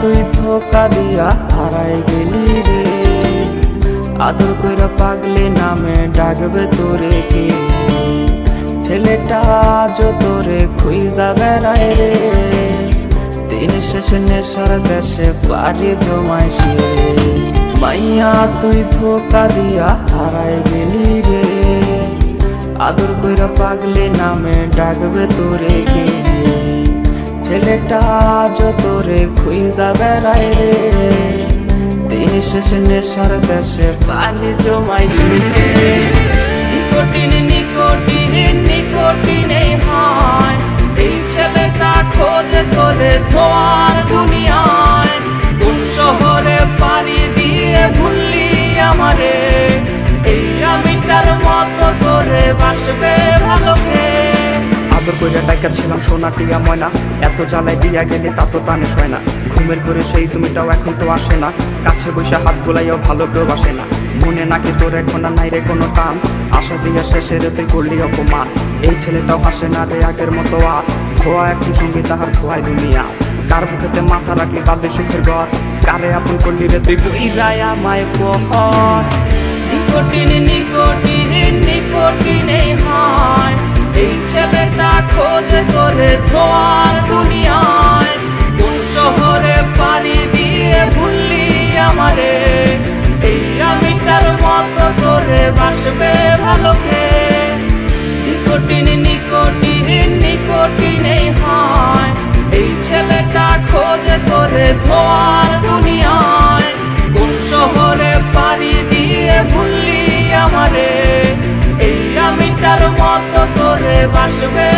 তুই ধোকা দিয়া হারাই গেলি রে, আদর কইরা পাগলি নামে ডাকবে তোরে কে? ছেলেটা আজ তোরে খুঁজা বেড়ায় রে, দিন শেষে নেশার দেশে পারি জমাইছে। মাইয়া তুই ধোকা দিয়া হারাই গেলি রে, আদর কইরা পাগলি নামে ডাকবে তোরে কে? ছেলেটা আজ তোরে খুঁজা বেড়ায় রে, দিন শেষে নেশার দেশে পানি জমাইছে। নিকোটিন নিকোটিন নিকোটিন হয়, এই ছেলেটা খোঁজে তোরে ধোয়ার দুনিয়ায়। কোন শহরে পাড়ি দিয়ে ভুললি আমারে, এই আমিটার মতো তোরে বাসবে ভালো কে? আদর কইরা ডাকা ছিলাম সোনা টিয়া ময়না, এত জ্বালাই দিয়া গেলে তা তো প্রাণে সয় না। ঘুমের ঘরে সেই তুমিটাও এখন তো আসে না, কাছে বসে হাত গোলাইও ভালো কেউ বাসে না। মনে নাকি তোর এখন নাই রে কোনো টান, আশা দিয়া শেষে রে তুই করলি অপমান। এই ছেলেটাও হাসে না রে আগের মতো আর, ধোয়া এখন সঙ্গী তাহার ধোয়াই দুনিয়া। কার বুকেতে মাথা রাখলি বাদে সুখের ঘর, কারে আপন করলি রে তুই কইরাই আমায় পহর। নিকোটিন নিকোটিন নিকোটিন হয়, এই ছেলেটা খোঁজে তোরে ধোয়ার দুনিয়ায়। কোন শহরে পাড়ি দিয়ে ভুললি আমারে, এই আমিটার মতো তোরে বাসবে ভালো কে? নিকোটিন নিকোটিন নিকোটিন হয়, এই ছেলেটা খোঁজে তোরে ধোয়ার দুনিয়ায়। কোন শহরে পাড়ি দিয়ে ভুললি আমারে, এই আমিটার মতো তোরে বাসবে